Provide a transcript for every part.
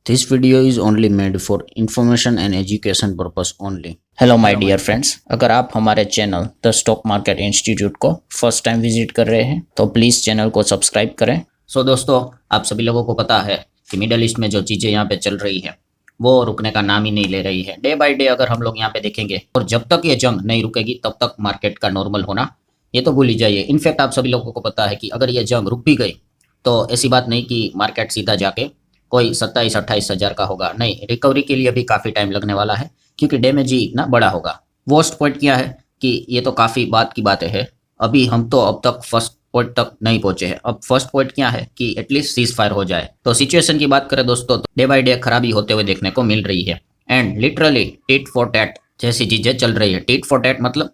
This video is only made for information and education purpose only. Hello my dear friends, अगर आप हमारे channel the stock market institute को first time visit कर रहे हैं तो प्लीज़ चैनल को सब्सक्राइब करें। दोस्तों, आप सभी लोगों को पता है कि मिडल ईस्ट में जो चीज़ें यहाँ पे चल रही है वो रुकने का नाम ही नहीं ले रही है। डे बाय डे अगर हम लोग यहाँ पे देखेंगे और जब तक ये जंग नहीं रुकेगी तब तक मार्केट का नॉर्मल होना ये तो भूल ही जाइए। इनफैक्ट आप सभी लोगों को पता है कि अगर ये जंग रुक भी गई तो ऐसी बात नहीं कि मार्केट सीधा जाके कोई 27-28 हज़ार का होगा। नहीं, रिकवरी के लिए भी काफ़ी टाइम लगने वाला है क्योंकि डैमेज ही इतना बड़ा होगा। वर्स्ट पॉइंट क्या है कि ये तो काफ़ी बात की बातें हैं, अभी हम तो अब तक फर्स्ट पॉइंट तक नहीं पहुंचे हैं। अब फर्स्ट पॉइंट क्या है कि एटलीस्ट सीज फायर हो जाए। तो सिचुएशन की बात करें दोस्तों, तो डे बाय डे खराबी होते हुए देखने को मिल रही है and literally tit for tat जैसी चीज़ें चल रही है। टिट फॉर टैट मतलब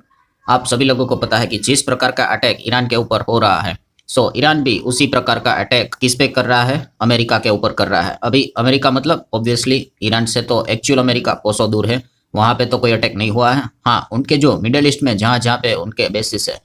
आप सभी लोगों को पता है कि जिस प्रकार का अटैक ईरान के ऊपर हो रहा है, ईरान भी उसी प्रकार का अटैक किस पे कर रहा है? अमेरिका के ऊपर कर रहा है। अभी अमेरिका मतलब ऑब्वियसली ईरान से तो एक्चुअल अमेरिका कोसों दूर है, वहां पे तो कोई अटैक नहीं हुआ है। हाँ, उनके जो मिडिल ईस्ट में जहां जहां पे उनके बेसिस है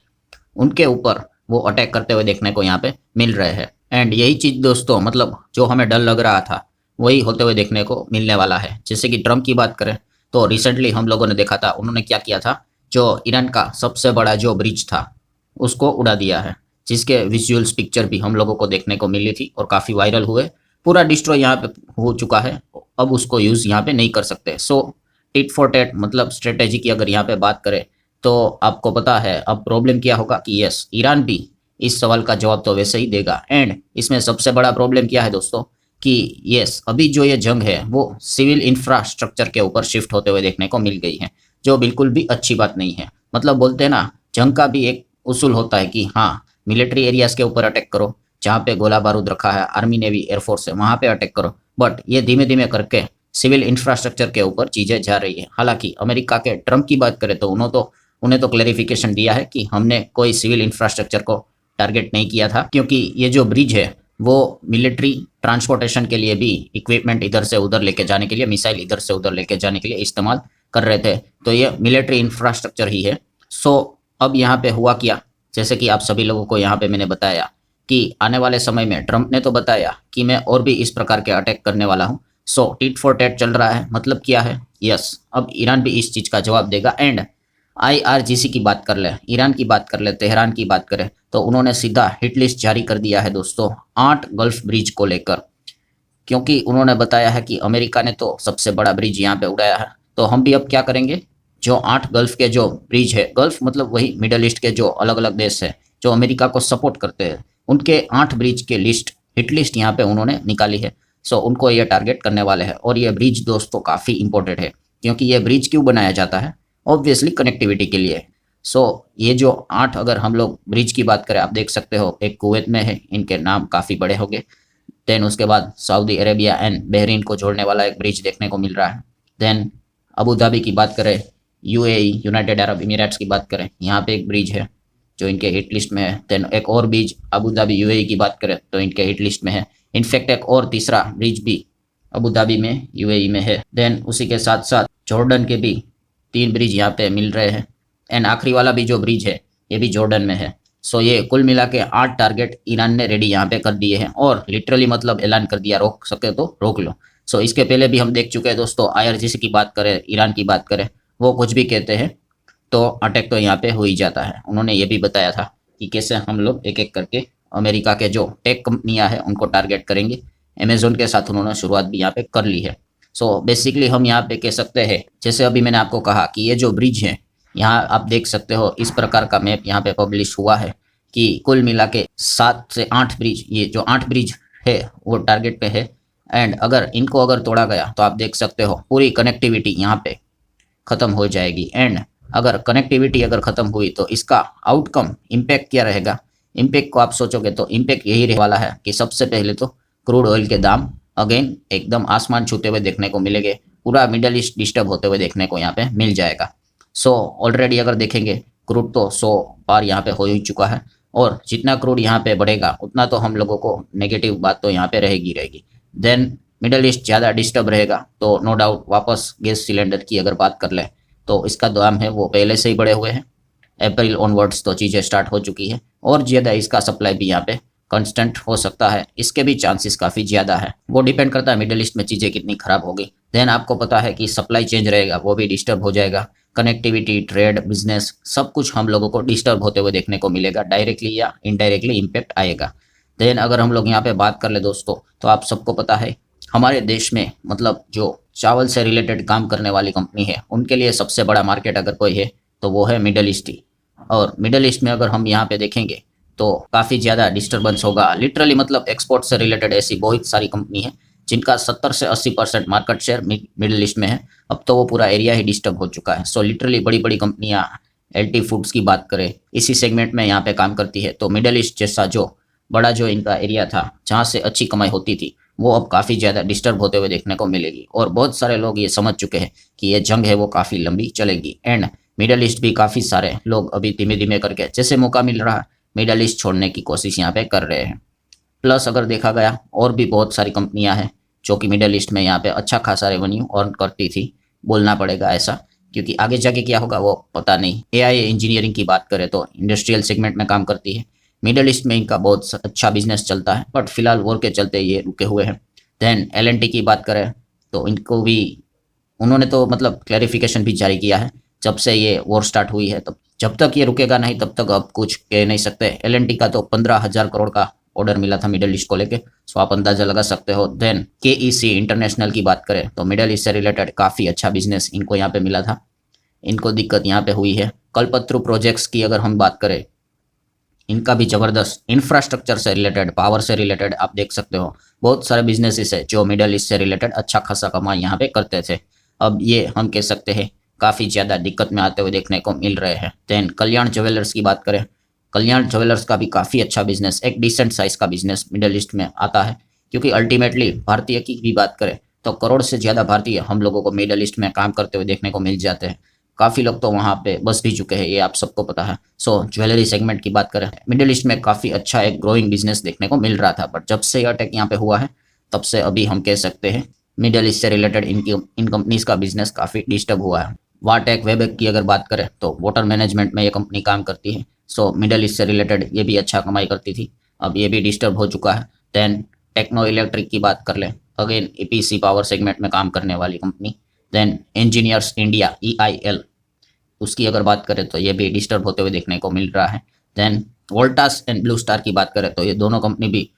उनके ऊपर वो अटैक करते हुए देखने को यहाँ पे मिल रहे हैं। एंड यही चीज़ दोस्तों, मतलब जो हमें डर लग रहा था वही होते हुए देखने को मिलने वाला है। जैसे कि ट्रम्प की बात करें तो रिसेंटली हम लोगों ने देखा था उन्होंने क्या किया था, जो ईरान का सबसे बड़ा जो ब्रिज था उसको उड़ा दिया है, जिसके विजुअल्स पिक्चर भी हम लोगों को देखने को मिली थी और काफ़ी वायरल हुए। पूरा डिस्ट्रॉय यहाँ पे हो चुका है, अब उसको यूज़ यहाँ पे नहीं कर सकते। टिट फॉर टैट मतलब स्ट्रेटेजी की अगर यहाँ पे बात करें तो आपको पता है अब प्रॉब्लम क्या होगा कि यस, ईरान भी इस सवाल का जवाब तो वैसे ही देगा। एंड इसमें सबसे बड़ा प्रॉब्लम क्या है दोस्तों कि यस, अभी जो ये जंग है वो सिविल इंफ्रास्ट्रक्चर के ऊपर शिफ्ट होते हुए देखने को मिल गई है, जो बिल्कुल भी अच्छी बात नहीं है। मतलब बोलते हैं ना, जंग का भी एक उसूल होता है कि हाँ, मिलिट्री एरियाज के ऊपर अटैक करो, जहाँ पे गोला बारूद रखा है, आर्मी नेवी एयरफोर्स है वहाँ पे अटैक करो। बट ये धीमे धीमे करके सिविल इंफ्रास्ट्रक्चर के ऊपर चीज़ें जा रही है। हालांकि अमेरिका के ट्रम्प की बात करें तो उन्हें तो क्लैरिफिकेशन दिया है कि हमने कोई सिविल इंफ्रास्ट्रक्चर को टारगेट नहीं किया था, क्योंकि ये जो ब्रिज है वो मिलिट्री ट्रांसपोर्टेशन के लिए भी इक्विपमेंट इधर से उधर लेके जाने के लिए, मिसाइल इधर से उधर लेके जाने के लिए इस्तेमाल कर रहे थे। तो ये मिलिट्री इंफ्रास्ट्रक्चर ही है। अब यहाँ पे हुआ क्या, जैसे कि आप सभी लोगों को यहाँ पे मैंने बताया कि आने वाले समय में ट्रम्प ने तो बताया कि मैं और भी इस प्रकार के अटैक करने वाला हूँ। टिट फॉर टैट चल रहा है। मतलब क्या है, यस, अब ईरान भी इस चीज़ का जवाब देगा। एंड IRGC की बात कर ले, ईरान की बात कर ले, तेहरान की बात करें तो उन्होंने सीधा हिट लिस्ट जारी कर दिया है दोस्तों 8 गल्फ ब्रिज को लेकर, क्योंकि उन्होंने बताया है कि अमेरिका ने तो सबसे बड़ा ब्रिज यहाँ पे उड़ाया है, तो हम भी अब क्या करेंगे, जो 8 गल्फ के जो ब्रिज है, गल्फ मतलब वही मिडल ईस्ट के जो अलग अलग देश है जो अमेरिका को सपोर्ट करते हैं, उनके 8 ब्रिज के हिट लिस्ट यहाँ पे उन्होंने निकाली है। उनको ये टारगेट करने वाले हैं। और ये ब्रिज दोस्तों काफ़ी इंपॉर्टेंट है, क्योंकि ये ब्रिज क्यों बनाया जाता है? ऑब्वियसली कनेक्टिविटी के लिए। ये जो 8 अगर हम लोग ब्रिज की बात करें, आप देख सकते हो एक कुवैत में है, इनके नाम काफ़ी बड़े हो गए। देन उसके बाद सऊदी अरेबिया एंड बहरीन को जोड़ने वाला एक ब्रिज देखने को मिल रहा है। देन अबू धाबी की बात करें, UAE यूनाइटेड अरब इमिरेट्स की बात करें, यहाँ पे एक ब्रिज है जो इनके हिट लिस्ट में है। देन एक और ब्रिज अबू धाबी UAE की बात करें तो इनके हिट लिस्ट में है। इनफैक्ट एक और तीसरा ब्रिज भी अबू धाबी में UAE में है। देन उसी के साथ साथ जॉर्डन के भी 3 ब्रिज यहाँ पे मिल रहे हैं। एंड आखिरी वाला भी जो ब्रिज है ये भी जॉर्डन में है। ये कुल मिला के 8 टारगेट ईरान ने रेडी यहाँ पे कर दिए हैं और लिटरली मतलब ऐलान कर दिया, रोक सके तो रोक लो। इसके पहले भी हम देख चुके हैं दोस्तों, IRGC की बात करें, ईरान की बात करें, वो कुछ भी कहते हैं तो अटैक तो यहाँ पे हो ही जाता है। उन्होंने ये भी बताया था कि कैसे हम लोग एक एक करके अमेरिका के जो टेक कंपनियां हैं उनको टारगेट करेंगे। अमेजोन के साथ उन्होंने शुरुआत भी यहाँ पे कर ली है। बेसिकली हम यहाँ पे कह सकते हैं, जैसे अभी मैंने आपको कहा कि ये जो ब्रिज है, यहाँ आप देख सकते हो इस प्रकार का मैप यहाँ पे पब्लिश हुआ है कि कुल मिला के 7 से 8 ब्रिज, ये जो 8 ब्रिज है वो टारगेट पे है। एंड अगर इनको तोड़ा गया तो आप देख सकते हो पूरी कनेक्टिविटी यहाँ पे ख़त्म हो जाएगी। एंड अगर कनेक्टिविटी ख़त्म हुई तो इसका आउटकम इम्पैक्ट क्या रहेगा? इम्पैक्ट को आप सोचोगे तो इम्पैक्ट यही रहने वाला है कि सबसे पहले तो क्रूड ऑयल के दाम अगेन एकदम आसमान छूते हुए देखने को मिलेंगे। पूरा मिडल ईस्ट डिस्टर्ब होते हुए देखने को यहाँ पे मिल जाएगा। ऑलरेडी अगर देखेंगे क्रूड तो 100 पार यहाँ पे हो ही चुका है, और जितना क्रूड यहाँ पे बढ़ेगा उतना तो हम लोगों को नेगेटिव बात तो यहाँ पे रहेगी। देन मिडल ईस्ट ज़्यादा डिस्टर्ब रहेगा तो नो डाउट वापस गैस सिलेंडर की अगर बात कर लें तो इसका दाम है वो पहले से ही बढ़े हुए हैं। अप्रैल ऑनवर्ड्स तो चीज़ें स्टार्ट हो चुकी है और ज़्यादा इसका सप्लाई भी यहाँ पे कांस्टेंट हो सकता है, इसके भी चांसेस काफ़ी ज़्यादा है। वो डिपेंड करता है मिडल ईस्ट में चीज़ें कितनी ख़राब होगी। देन आपको पता है कि सप्लाई चेंज रहेगा, वो भी डिस्टर्ब हो जाएगा। कनेक्टिविटी, ट्रेड, बिजनेस, सब कुछ हम लोगों को डिस्टर्ब होते हुए देखने को मिलेगा, डायरेक्टली या इनडायरेक्टली इम्पेक्ट आएगा। देन अगर हम लोग यहाँ पे बात कर ले दोस्तों, तो आप सबको पता है हमारे देश में मतलब जो चावल से रिलेटेड काम करने वाली कंपनी है, उनके लिए सबसे बड़ा मार्केट अगर कोई है तो वो है मिडल ईस्ट ही। और मिडल ईस्ट में अगर हम यहाँ पे देखेंगे तो काफ़ी ज़्यादा डिस्टर्बेंस होगा। लिटरली मतलब एक्सपोर्ट से रिलेटेड ऐसी बहुत सारी कंपनी है जिनका 70 से 80% मार्केट शेयर मिडल ईस्ट में है। अब तो वो पूरा एरिया ही डिस्टर्ब हो चुका है। सो लिटरली बड़ी बड़ी कंपनियाँ, एलटी फूड्स की बात करें, इसी सेगमेंट में यहाँ पे काम करती है। तो मिडल ईस्ट जैसा जो बड़ा जो इनका एरिया था जहाँ से अच्छी कमाई होती थी, वो अब काफ़ी ज़्यादा डिस्टर्ब होते हुए देखने को मिलेगी। और बहुत सारे लोग ये समझ चुके हैं कि ये जंग है वो काफ़ी लंबी चलेगी। एंड मिडल ईस्ट भी काफ़ी सारे लोग अभी धीमे धीमे करके जैसे मौका मिल रहा है मिडल ईस्ट छोड़ने की कोशिश यहाँ पे कर रहे हैं। प्लस अगर देखा गया और भी बहुत सारी कंपनियां हैं जो कि मिडल ईस्ट में यहाँ पे अच्छा खासा रेवेन्यू अर्न करती थी, बोलना पड़ेगा ऐसा, क्योंकि आगे जाके क्या होगा वो पता नहीं। एआई इंजीनियरिंग की बात करें तो इंडस्ट्रियल सेगमेंट में काम करती है। मिडल ईस्ट में इनका बहुत अच्छा बिजनेस चलता है, बट फिलहाल वॉर के चलते ये रुके हुए हैं। देन एलएनटी की बात करें तो इनको भी उन्होंने तो मतलब क्लैरिफिकेशन भी जारी किया है जब से ये वॉर स्टार्ट हुई है। तब जब तक ये रुकेगा नहीं तब तक अब कुछ कह नहीं सकते। एलएनटी का तो 15,000 करोड़ का ऑर्डर मिला था मिडल ईस्ट को लेके, सो आप अंदाजा लगा सकते हो। देन केईसी इंटरनेशनल की बात करें तो मिडल ईस्ट से रिलेटेड काफ़ी अच्छा बिजनेस इनको यहाँ पे मिला था। इनको दिक्कत यहाँ पे हुई है। कल्पत्रु प्रोजेक्ट्स की अगर हम बात करें, इनका भी ज़बरदस्त इंफ्रास्ट्रक्चर से रिलेटेड, पावर से रिलेटेड आप देख सकते हो बहुत सारे बिजनेसेस है जो मिडल ईस्ट से रिलेटेड अच्छा खासा कमाई यहाँ पे करते थे। अब ये हम कह सकते हैं काफ़ी ज़्यादा दिक्कत में आते हुए देखने को मिल रहे हैं। देन कल्याण ज्वेलर्स की बात करें, कल्याण ज्वेलर्स का भी काफ़ी अच्छा बिजनेस, एक डिसेंट साइज का बिजनेस मिडल ईस्ट में आता है। क्योंकि अल्टीमेटली भारतीय की भी बात करें तो करोड़ से ज़्यादा भारतीय हम लोगों को मिडल ईस्ट में काम करते हुए देखने को मिल जाते हैं। काफ़ी लोग तो वहाँ पे बस भी चुके हैं, ये आप सबको पता है। सो ज्वेलरी सेगमेंट की बात करें, मिडिल ईस्ट में काफ़ी अच्छा एक ग्रोइंग बिजनेस देखने को मिल रहा था, बट जब से यह अटैक यहाँ पे हुआ है तब से अभी हम कह सकते हैं मिडिल ईस्ट से रिलेटेड इन कंपनीज का बिजनेस काफ़ी डिस्टर्ब हुआ है। वाटेक वेबेक की अगर बात करें तो वाटर मैनेजमेंट में ये कंपनी काम करती है। सो मिडिल ईस्ट से रिलेटेड ये भी अच्छा कमाई करती थी, अब ये भी डिस्टर्ब हो चुका है। देन टेक्नो इलेक्ट्रिक की बात कर लें, अगेन ईपीसी पावर सेगमेंट में काम करने वाली company. Then engineers India EIL, उसकी अगर बात करें तो ये भी डिस्टर्ब होते हुए देखने को मिल रहा है। Then Voltas and blue star की बात करें तो ये दोनों कंपनी भी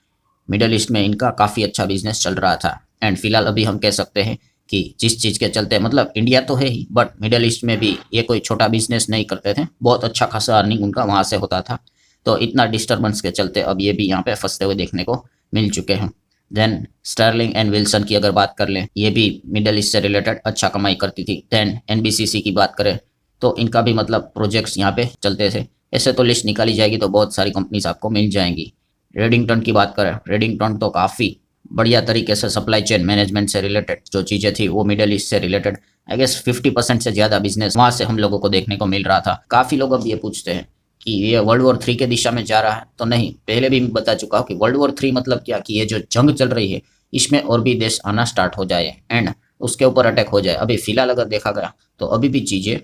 मिडल ईस्ट में इनका काफ़ी अच्छा बिजनेस चल रहा था। एंड फिलहाल अभी हम कह सकते हैं कि जिस चीज़ के चलते मतलब इंडिया तो है ही, बट मिडल ईस्ट में भी ये कोई छोटा बिजनेस नहीं करते थे, बहुत अच्छा खासा अर्निंग उनका वहाँ से होता था। तो इतना डिस्टर्बेंस के चलते अब ये भी यहाँ पे फंसते हुए देखने को मिल चुके हैं। देन स्टर्लिंग एंड विल्सन की अगर बात कर लें, ये भी मिडल ईस्ट से रिलेटेड अच्छा कमाई करती थी। देन NBCC की बात करें तो इनका भी मतलब प्रोजेक्ट्स यहाँ पे चलते थे। ऐसे तो लिस्ट निकाली जाएगी तो बहुत सारी कंपनीज आपको मिल जाएंगी। रेडिंगटन की बात करें, रेडिंगटन तो काफ़ी बढ़िया तरीके से सप्लाई चेन मैनेजमेंट से रिलेटेड जो चीज़ें थी वो मिडल ईस्ट से रिलेटेड, आई गेस 50% से ज़्यादा बिजनेस वहाँ से हम लोगों को देखने को मिल रहा था। काफ़ी लोग अब ये पूछते हैं कि ये वर्ल्ड वॉर 3 के दिशा में जा रहा है, तो नहीं, पहले भी मैं बता चुका हूँ कि वर्ल्ड वॉर 3 मतलब क्या, कि ये जो जंग चल रही है इसमें और भी देश आना स्टार्ट हो जाए एंड उसके ऊपर अटैक हो जाए। अभी फिलहाल अगर देखा गया तो अभी भी चीज़ें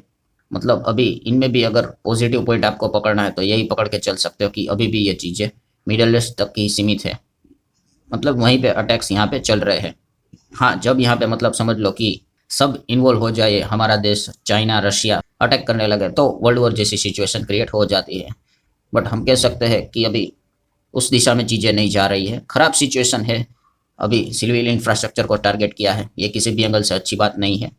मतलब अभी इनमें भी अगर पॉजिटिव पॉइंट आपको पकड़ना है तो यही पकड़ के चल सकते हो कि अभी भी ये चीज़ें मिडल ईस्ट तक ही सीमित है, मतलब वहीं पे अटैक्स यहाँ पे चल रहे हैं। हाँ, जब यहाँ पे मतलब समझ लो कि सब इन्वॉल्व हो जाए, हमारा देश, चाइना, रशिया अटैक करने लगे तो वर्ल्ड वॉर जैसी सिचुएशन क्रिएट हो जाती है। बट हम कह सकते हैं कि अभी उस दिशा में चीज़ें नहीं जा रही है, ख़राब सिचुएशन है। अभी सिविल इंफ्रास्ट्रक्चर को टारगेट किया है, ये किसी भी एंगल से अच्छी बात नहीं है।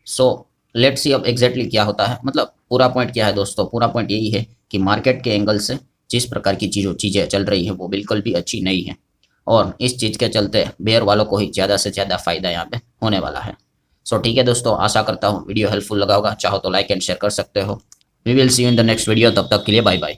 सो लेट्स सी अब एग्जैक्टली क्या होता है। मतलब पूरा पॉइंट क्या है दोस्तों, पूरा पॉइंट यही है कि मार्केट के एंगल से जिस प्रकार की चीज़ें चल रही है वो बिल्कुल भी अच्छी नहीं है, और इस चीज़ के चलते बेयर वालों को ही ज़्यादा से ज़्यादा फ़ायदा यहाँ पे होने वाला है। सो ठीक है दोस्तों, आशा करता हूँ वीडियो हेल्पफुल लगा होगा। चाहो तो लाइक एंड शेयर कर सकते हो। We will see you in the next video, तब तक के लिए बाय बाय।